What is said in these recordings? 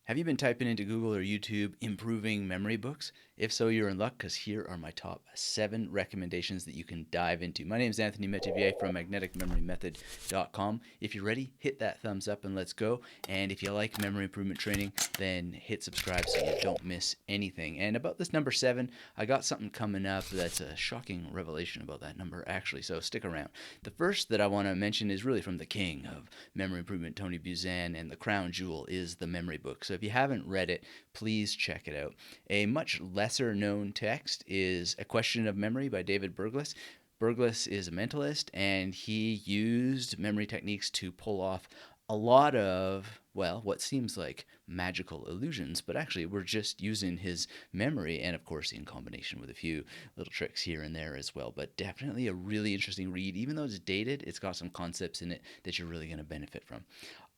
Have you been typing into Google or YouTube improving memory books? If so, you're in luck because here are my top 7 recommendations that you can dive into. My name is Anthony Metivier from magneticmemorymethod.com. If you're ready, hit that thumbs up and let's go. And if you like memory improvement training, then hit subscribe so you don't miss anything. And about this number 7, I got something coming up that's a shocking revelation about that number, actually, so stick around. The first that I want to mention is really from the king of memory improvement, Tony Buzan, and the crown jewel is the memory book. So if you haven't read it, please check it out. A much lesser known text is A Question of Memory by David Berglas. Berglas is a mentalist, and he used memory techniques to pull off a lot of, well, what seems like magical illusions, but actually we're just using his memory and, of course, in combination with a few little tricks here and there as well. But definitely a really interesting read. Even though it's dated, it's got some concepts in it that you're really going to benefit from.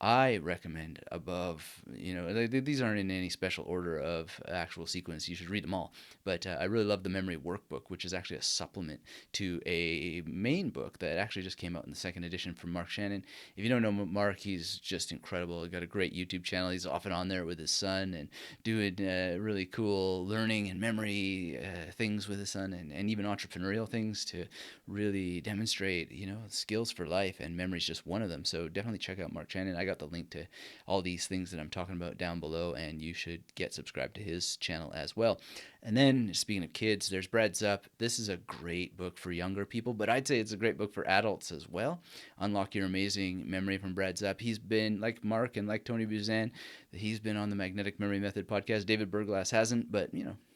I recommend above, these aren't in any special order of actual sequence. You should read them all. But I really love the Memory Workbook, which is actually a supplement to a main book that actually just came out in the second edition from Mark Shannon. If you don't know Mark, he's just incredible. He's got a great YouTube channel. He's often on there with his son and doing really cool learning and memory things with his son, and even entrepreneurial things to really demonstrate, skills for life. And memory is just one of them. So definitely check out Mark Shannon. I got the link to all these things that I'm talking about down below, and you should get subscribed to his channel as well. And then, speaking of kids, there's Brad Zupp. This is a great book for younger people, but I'd say it's a great book for adults as well. Unlock Your Amazing Memory from Brad Zupp. He's been, like Mark and like Tony Buzan, he's been on the Magnetic Memory Method podcast. David Berglas hasn't, but,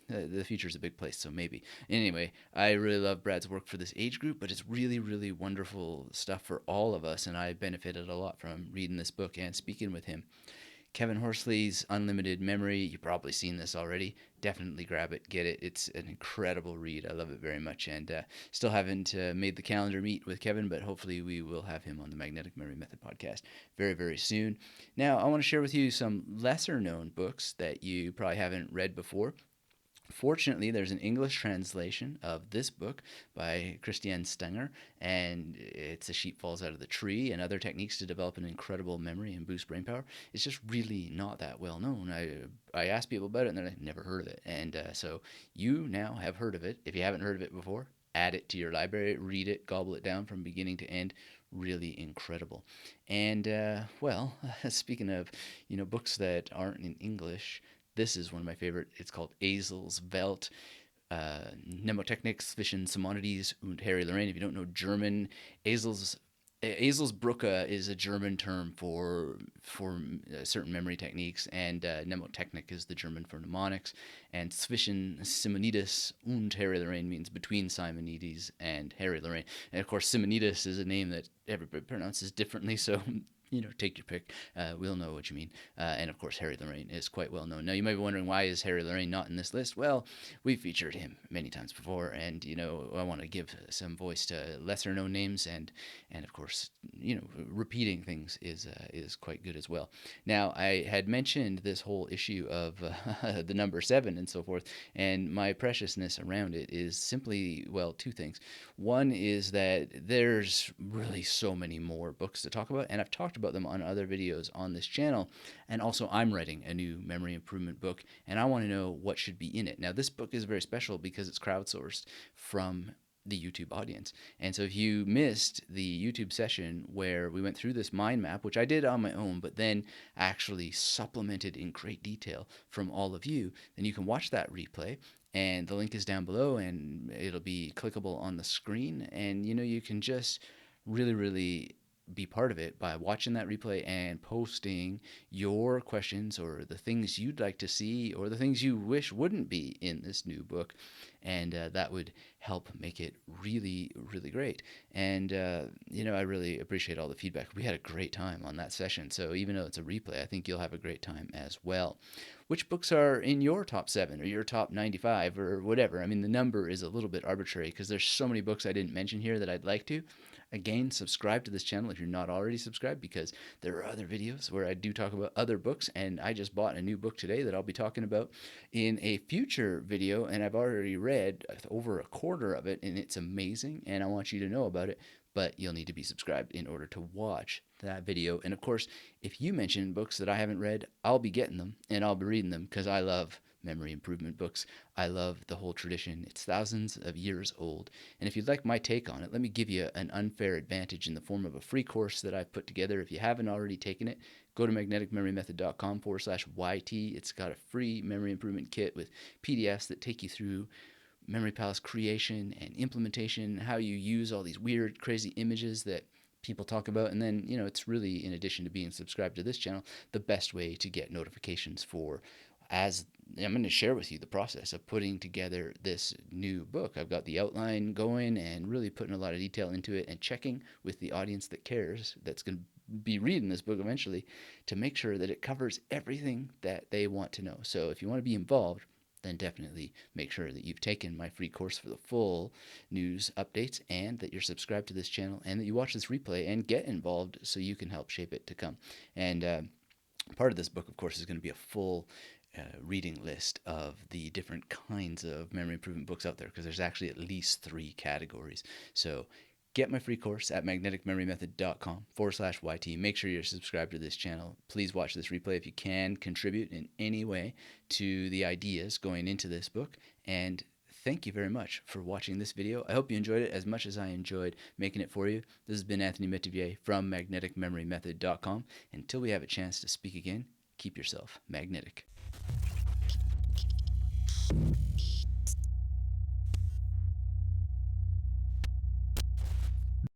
the future's a big place, so maybe. Anyway, I really love Brad's work for this age group, but it's really, really wonderful stuff for all of us, and I benefited a lot from reading this book and speaking with him. Kevin Horsley's Unlimited Memory. You've probably seen this already. Definitely grab it, get it. It's an incredible read. I love it very much, and still haven't made the calendar meet with Kevin, but hopefully we will have him on the Magnetic Memory Method podcast very, very soon. Now, I want to share with you some lesser known books that you probably haven't read before. Fortunately, there's an English translation of this book by Christiane Stenger, and it's A Sheep Falls Out of the Tree and Other Techniques to Develop an Incredible Memory and Boost Brain Power. It's just really not that well known. I asked people about it, and they're like, never heard of it. And so you now have heard of it. If you haven't heard of it before, add it to your library, read it, gobble it down from beginning to end. Really incredible. And speaking of books that aren't in English, this is one of my favorite. It's called Esel's Welt, Mnemotechnik zwischen Simonides und Harry Lorraine. If you don't know German, Esel's Eselsbrücke is a German term for certain memory techniques, and Mnemotechnik is the German for mnemonics. And zwischen Simonides und Harry Lorraine means between Simonides and Harry Lorraine. And of course, Simonides is a name that everybody pronounces differently, so take your pick. We'll know what you mean. And of course, Harry Lorraine is quite well known. Now, you might be wondering, why is Harry Lorraine not in this list? Well, we've featured him many times before, and I want to give some voice to lesser known names, and of course, repeating things is quite good as well. Now, I had mentioned this whole issue of the number 7 and so forth, and my preciousness around it is simply, well, two things. One is that there's really so many more books to talk about, and I've talked about them on other videos on this channel. And also, I'm writing a new memory improvement book, and I want to know what should be in it. Now, this book is very special because it's crowdsourced from the YouTube audience. And so if you missed the YouTube session where we went through this mind map, which I did on my own, but then actually supplemented in great detail from all of you, then you can watch that replay. And the link is down below, and it'll be clickable on the screen. And you can just really, really be part of it by watching that replay and posting your questions or the things you'd like to see or the things you wish wouldn't be in this new book. And that would help make it really, really great. And, I really appreciate all the feedback. We had a great time on that session. So even though it's a replay, I think you'll have a great time as well. Which books are in your top 7 or your top 95 or whatever? I mean, the number is a little bit arbitrary because there's so many books I didn't mention here that I'd like to. Again, subscribe to this channel if you're not already subscribed, because there are other videos where I do talk about other books, and I just bought a new book today that I'll be talking about in a future video, and I've already read over a quarter of it, and it's amazing, and I want you to know about it. but you'll need to be subscribed in order to watch that video. And of course, if you mention books that I haven't read, I'll be getting them and I'll be reading them because I love memory improvement books. I love the whole tradition. It's thousands of years old. And if you'd like my take on it, let me give you an unfair advantage in the form of a free course that I've put together. If you haven't already taken it, go to magneticmemorymethod.com/YT. It's got a free memory improvement kit with PDFs that take you through Memory Palace creation and implementation, how you use all these weird, crazy images that people talk about. And then, it's really, in addition to being subscribed to this channel, the best way to get notifications for, as I'm going to share with you the process of putting together this new book. I've got the outline going and really putting a lot of detail into it and checking with the audience that cares, that's going to be reading this book eventually, to make sure that it covers everything that they want to know. So if you want to be involved, then definitely make sure that you've taken my free course for the full news updates, and that you're subscribed to this channel, and that you watch this replay and get involved so you can help shape it to come. And part of this book, of course, is going to be a full reading list of the different kinds of memory improvement books out there, because there's actually at least 3 categories. So get my free course at magneticmemorymethod.com/YT. Make sure you're subscribed to this channel. Please watch this replay if you can contribute in any way to the ideas going into this book. And thank you very much for watching this video. I hope you enjoyed it as much as I enjoyed making it for you. This has been Anthony Metivier from magneticmemorymethod.com. Until we have a chance to speak again, keep yourself magnetic.